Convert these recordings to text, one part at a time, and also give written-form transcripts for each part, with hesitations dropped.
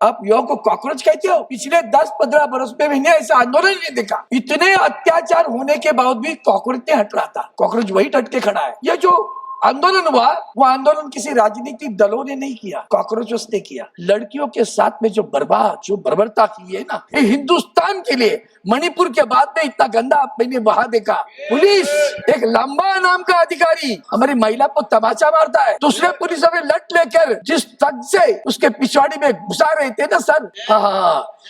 आप युवाओं को कॉकरोच कहते हो? पिछले 10-15 बरस में मैंने ऐसा आंदोलन नहीं देखा। इतने अत्याचार होने के बाद भी कॉकरोच नहीं हट रहा था। कॉकरोच वही डट के खड़ा है। ये जो आंदोलन हुआ, वो आंदोलन किसी राजनीतिक दलों ने नहीं किया, कॉकरोचों ने किया। लड़कियों के साथ में जो बर्बरता की है ना, ये हिंदुस्तान के लिए मणिपुर के बाद में इतना गंदा मैंने वहां देखा। पुलिस, एक लंबा नाम का अधिकारी हमारी महिला को तमाचा मारता है, दूसरे पुलिस हमें लट लेकर जिस तक से उसके पिछवाड़ी में घुसा रहे थे ना सर,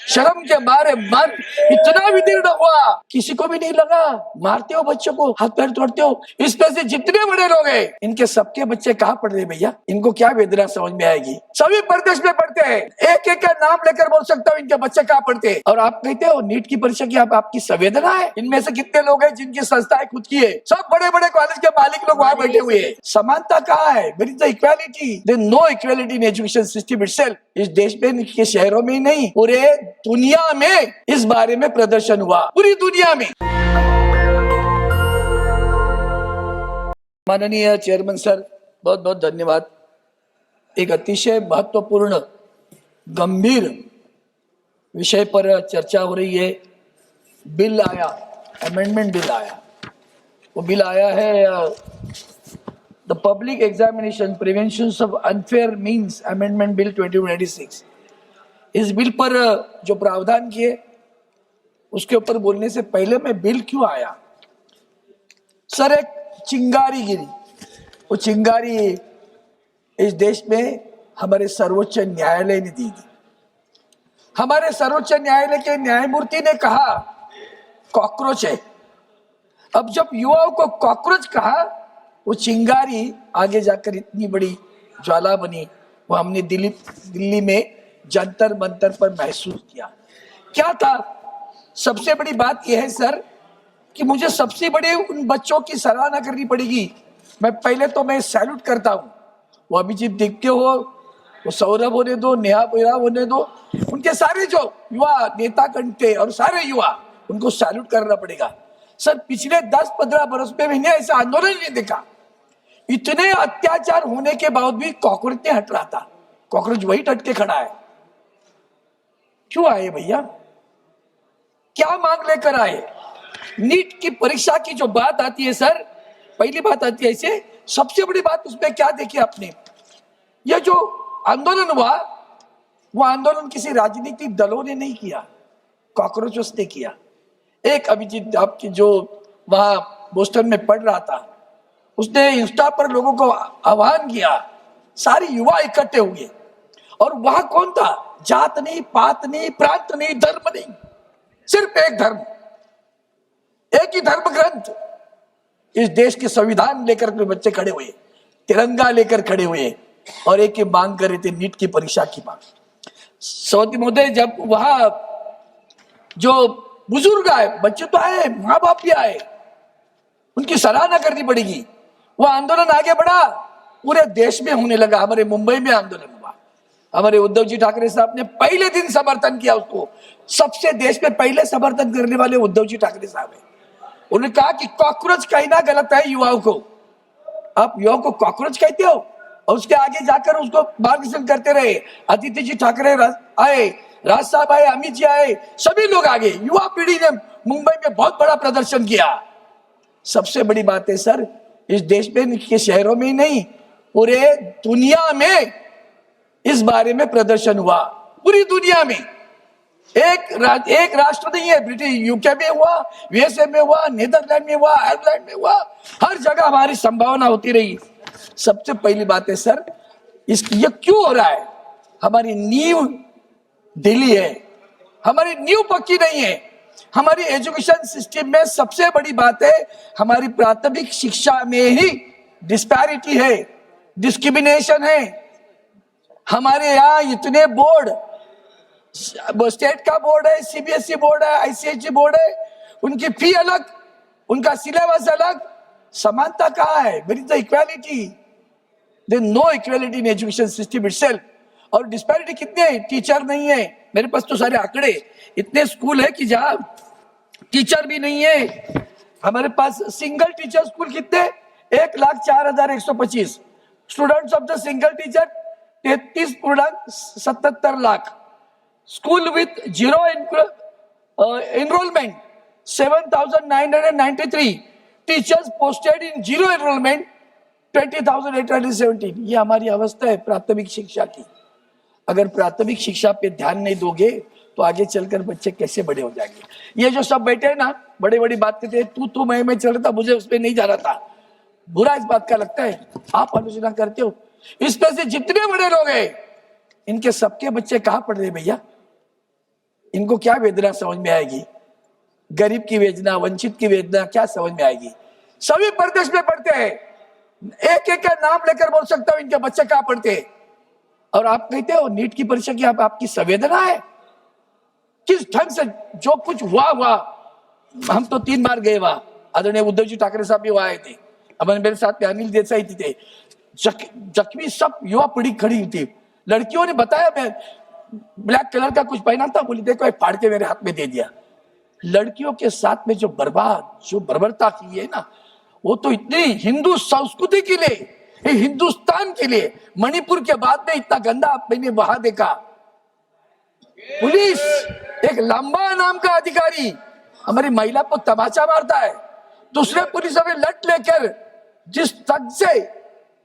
शर्म के मारे मन इतना विदीर्ण हुआ, किसी को भी नहीं लगा। मारते हो बच्चों को, हाथ पैर तोड़ते हो। इसमें से जितने बड़े लोग हैं, इनके सबके बच्चे कहाँ पढ़ रहे भैया? इनको क्या वेदना समझ में आएगी? सभी प्रदेश में पढ़ते हैं, एक एक का नाम लेकर बोल सकता हूँ इनके बच्चे कहाँ पढ़ते हैं। और आप कहते हो नीट की परीक्षा की आपकी संवेदना है? इनमें से कितने लोग हैं जिनकी संस्थाएं खुद की है? सब बड़े बड़े कॉलेज के मालिक लोग वहाँ बैठे हुए हैं। समानता कहाँ है? Where is the equality? There no equality in education system itself. इस देश में, के शहरों में नहीं, पूरे दुनिया में इस बारे में प्रदर्शन हुआ, पूरी दुनिया में। माननीय चेयरमैन सर, बहुत बहुत धन्यवाद। एक अतिशय महत्वपूर्ण गंभीर विषय पर चर्चा हो रही है। बिल आया, अमेंडमेंट बिल आया। वो बिल आया है the public examination prevention of unfair means amendment bill 2026। इस बिल पर जो प्रावधान किए उसके ऊपर बोलने से पहले मैं बिल क्यों आया सर, एक चिंगारी गिरी। वो चिंगारी इस देश में हमारे सर्वोच्च न्यायालय ने दी थी। हमारे सर्वोच्च न्यायालय के न्यायमूर्ति ने कहा कॉकरोच है। अब जब युवाओं को कॉकरोच कहा, वो चिंगारी आगे जाकर इतनी बड़ी ज्वाला बनी। वो हमने दिल्ली में जंतर मंतर पर महसूस किया। क्या था? सबसे बड़ी बात यह है सर कि मुझे सबसे बड़े उन बच्चों की सराहना करनी पड़ेगी। मैं सैल्यूट करता हूँ। वो अभिजीत दिखते हो, वो सौरभ होने दो, नेहा बेरा होने दो, उनके सारे जो युवा नेता थे और सारे युवा, उनको सैल्यूट करना पड़ेगा सर। पिछले 10-15 बरस में मैंने ऐसा आंदोलन नहीं देखा। इतने अत्याचार होने के बाद भी कॉकरोच नहीं हट रहा था। कॉकरोच वही डट के खड़ा है। क्यों आए भैया? क्या मांग लेकर आए? नीट की परीक्षा की जो बात आती है सर, पहली बात आती है ऐसे, सबसे बड़ी बात उसमें क्या देखी आपने? ये जो आंदोलन हुआ, वो आंदोलन किसी राजनीतिक दलों ने नहीं किया, कॉकरोचों ने किया। एक अभिजीत आपकी जो वहां बोस्टन में पढ़ रहा था, उसने इंस्टा पर लोगों को आह्वान किया, सारे युवा इकट्ठे हुए। और वहां कौन था? जात नहीं, पात नहीं, प्रांत नहीं, धर्म नहीं, सिर्फ एक धर्म, एक ही धर्म ग्रंथ। इस देश के संविधान लेकर के बच्चे खड़े हुए, तिरंगा लेकर खड़े हुए और एक ही मांग कर रहे थे, नीट की परीक्षा की मांग। सौदी महोदय, जब वहां जो बुजुर्ग आए, बच्चे तो आए, माँ बाप भी आए, उनकी सराहना करनी पड़ेगी। वो आंदोलन आगे बढ़ा, पूरे देश में होने लगा। हमारे मुंबई में आंदोलन हुआ, हमारे उद्धव जी ठाकरे साहब ने पहले दिन समर्थन किया उसको। सबसे देश में पहले समर्थन करने वाले उद्धव जी ठाकरे साहब है। उन्होंने कहा कि कॉकरोच कहना गलत है युवाओं को। आप युवाओं को कॉकरोच कहते हो? और उसके आगे जाकर उसको मार्गदर्शन करते रहे। आदित्य जी ठाकरे आए, राज साहब आए, अमित जी आए, सभी लोग आगे। युवा पीढ़ी ने मुंबई में बहुत बड़ा प्रदर्शन किया। सबसे बड़ी बात है सर, इस देश में, के शहरों में ही नहीं, पूरे दुनिया में इस बारे में प्रदर्शन हुआ, पूरी दुनिया में। एक राष्ट्र नहीं है, ब्रिटिश यूके में हुआ, यूएसए में हुआ, नीदरलैंड में हुआ, आयरलैंड में हुआ, हर जगह हमारी संभावना होती रही। सबसे पहली बात है सर, ये क्यों हो रहा है? हमारी नींव ढीली है, हमारी नींव पक्की नहीं है। हमारी एजुकेशन सिस्टम में सबसे बड़ी बात है, हमारी प्राथमिक शिक्षा में ही डिस्पैरिटी है, डिस्क्रिमिनेशन है। हमारे यहाँ इतने बोर्ड, स्टेट का बोर्ड है, सीबीएसई बोर्ड है, आईसीएसई बोर्ड है, उनकी फी अलग, उनका सिलेबस अलग। समानता कहाँ है? Where is the equality? There no equality in education system itself. और डिस्पैरिटी कितने है? टीचर नहीं है। मेरे पास तो सारे आंकड़े, इतने स्कूल है कि जहाँ टीचर भी नहीं है। हमारे पास सिंगल टीचर स्कूल कितने? 1,04,125 students of the single teacher, 33.77 lakh. school with zero enrollment, 7,993. Teachers posted in zero enrollment, 20,817. ये हमारी अवस्था है प्राथमिक शिक्षा की. अगर प्राथमिक शिक्षा पे ध्यान नहीं दोगे तो आगे चलकर बच्चे कैसे बड़े हो जाएंगे. ये जो सब बैठे हैं ना, बड़े बड़ी बात करते हैं, तू मैं चल रहा था, मुझे उस पर नहीं जाना था. बुरा इस बात का लगता है. आप आलोचना करते हो. इसमें से जितने बड़े लोग हैं, इनके सबके बच्चे कहाँ पढ़ रहे भैया? इनको क्या वेदना समझ में आएगी? गरीब की वेदना, वंचित की वेदना क्या समझ में आएगी? सभी प्रदेश में पढ़ते हैं. एक एक का नाम लेकर बोल सकता हूं इनके बच्चे कहाँ पढ़ते हैं. और आप कहते हो नीट की परीक्षा की आपकी संवेदना है? किस ढंग से जो कुछ हुआ. हम तो 3 बार गए वहां. आदरणीय उद्धव जी ठाकरे साहब भी वहां आए थे. अब मेरे साथ में अनिल देसाई थे. जख्मी सब युवा पीढ़ी खड़ी थी. लड़कियों ने बताया, मैं ब्लैक कलर का कुछ पहना था, बोली देखो फाड़ के मेरे हाथ में दे दिया. लड़कियों के साथ में जो बर्बरता की है ना, वो तो इतनी हिंदू संस्कृति के लिए, हिंदुस्तान के लिए, मणिपुर के बाद में इतना गंदा मैंने वहां देखा. पुलिस, एक लंबा नाम का अधिकारी हमारी महिला को तमाचा मारता है. दूसरे पुलिस हमें लट लेकर जिस तक से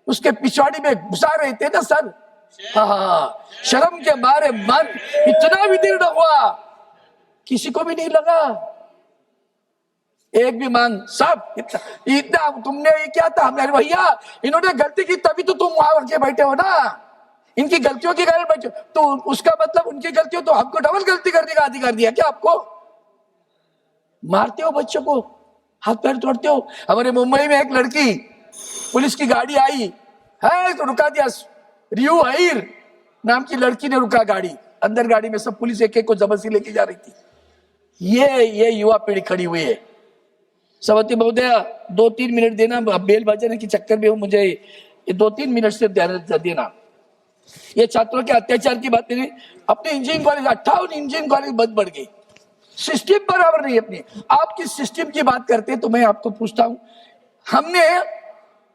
उसके पिछवाड़ी में घुसा रहे थे ना सर, हाँ, शर्म के मारे मन इतना विदीर्ण हुआ, किसी को भी नहीं लगा. एक भी मांग सब इतना तुमने ये क्या था? हमने भैया इन्होंने गलती की तभी तो तुम वहां के बैठे हो ना. इनकी गलतियों के कारण बैठे हो, तो उसका मतलब उनकी गलतियों, तो हमको डबल गलती करने का अधिकार दिया क्या आपको? मारते हो बच्चों को, हाथ पैर तोड़ते हो. हमारे मुंबई में एक लड़की, पुलिस की गाड़ी आई है तो रुका दिया. रियू अहीर नाम की लड़की ने रुका गाड़ी. अंदर गाड़ी में सब पुलिस एक एक को जबरदस्ती लेके जा रही थी. ये युवा पीढ़ी खड़ी हुई है. सभापति महोदय 2-3 मिनट देना. बेल बजाने के चक्कर में मुझे ये 2-3 मिनट से ध्यान देना. ये छात्रों के अत्याचार की बात नहीं. अपने इंजीनियरिंग कॉलेज 58 इंजीनियरिंग कॉलेज बंद बढ़ गई. सिस्टम बराबर नहीं अपनी. आप किस सिस्टम की बात करते हैं? तो मैं आपको पूछता हूं, हमने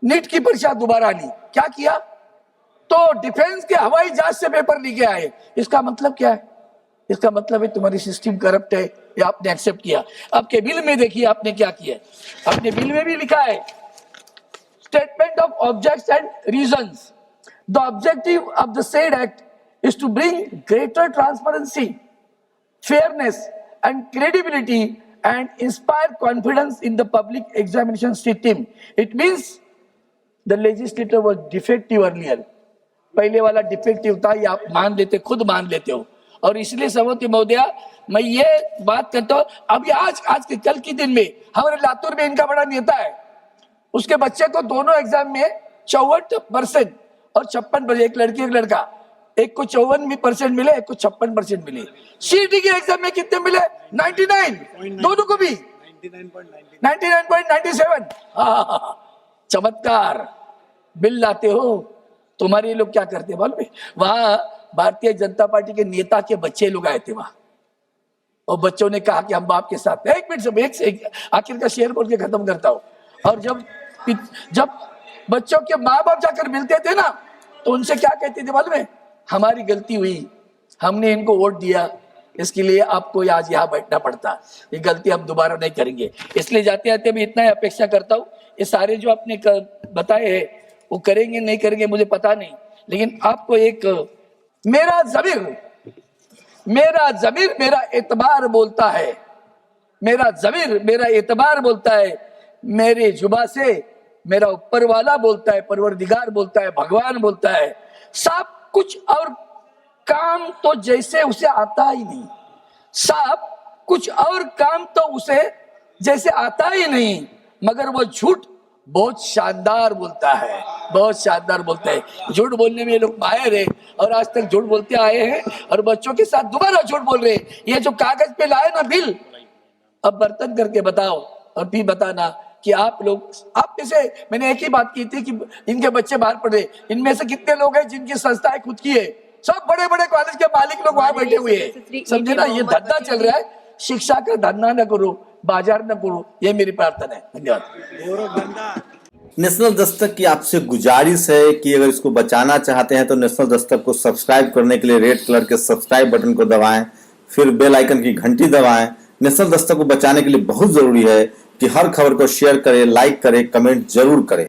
नीट की परीक्षा दोबारा ली, क्या किया? तो डिफेंस के हवाई जहाज से पेपर लेके आए. इसका मतलब क्या है? इसका मतलब है तुम्हारी सिस्टम करप्ट है, ये आपने एक्सेप्ट किया. आपके बिल में देखिए आपने क्या किया. अपने बिल में भी लिखा है, statement of objects and reasons. The objective of the said act is to bring greater transparency, fairness and credibility and inspire confidence in the public examination system. It means the legislator was defective earlier. पहले वाला defective था, ये आप मान लेते, खुद मान लेते हो. और इसलिए सभापति महोदया मैं ये बात करता हूँ. अभी आज के कल के दिन में हमारे लातूर में इनका बड़ा नेता है, उसके बच्चे को दोनों एग्जाम में 64% और 56%, एक लड़की एक लड़का, एक को 54% मिले, एक को 56% मिले. सीईटी के एग्जाम में कितने मिले? 99. दोनों को भी 99.97. चमत्कार. बिल लाते हो. तुम्हारे लोग क्या करते हैं मालूम है? वहां भारतीय जनता पार्टी के नेता के बच्चे लोग आए थे वहां, और बच्चों ने कहा कि हम बाप के साथ. एक मिनट से आखिर का शेयर बोल के खत्म करता हूं. और जब बच्चों के माँ बाप जाकर मिलते थे ना, तो उनसे क्या कहते थे मालूम है? हमारी गलती हुई, हमने इनको वोट दिया, इसके लिए आपको आज यहाँ बैठना पड़ता. ये गलती हम दोबारा नहीं करेंगे. इसलिए जाते जाते मैं इतना ही अपेक्षा करता हूँ, ये सारे जो आपने बताए हैं वो करेंगे नहीं करेंगे मुझे पता नहीं, लेकिन आपको एक मेरा ज़मीर मेरा एतबार बोलता है. मेरा ज़मीर मेरा एतबार बोलता है. मेरे जुबा से मेरा ऊपर वाला बोलता है, परवरदिगार बोलता है, भगवान बोलता है. सब कुछ और काम तो जैसे उसे आता ही नहीं. सब कुछ और काम तो उसे जैसे आता ही नहीं, मगर वो झूठ बहुत शानदार बोलता है, बहुत शानदार बोलता है. झूठ बोलने में ये लोग माहिर है और आज तक झूठ बोलते आए हैं और बच्चों के साथ दोबारा झूठ बोल रहे हैं. ये जो कागज पे लाए ना बिल, अब बर्तन करके बताओ और फिर बताना कि आप लोग, आप जैसे मैंने एक ही बात की थी कि इनके बच्चे बाहर पढ़े, इनमें से कितने लोग हैं जिनकी संस्थाएं खुद की है? सब बड़े बड़े कॉलेज के मालिक लोग वहां बैठे हुए हैं. समझे ना, ये धंधा चल रहा है. शिक्षा का धंधा न करो, बाजार न करो, ये मेरी प्रार्थना है. धन्यवाद. नेशनल दस्तक की आपसे गुजारिश है कि अगर इसको बचाना चाहते हैं तो नेशनल दस्तक को सब्सक्राइब करने के लिए रेड कलर के सब्सक्राइब बटन को दबाएं, फिर बेल आइकन की घंटी दबाएं। नेशनल दस्तक को बचाने के लिए बहुत जरूरी है कि हर खबर को शेयर करें, लाइक करें, कमेंट जरूर करें।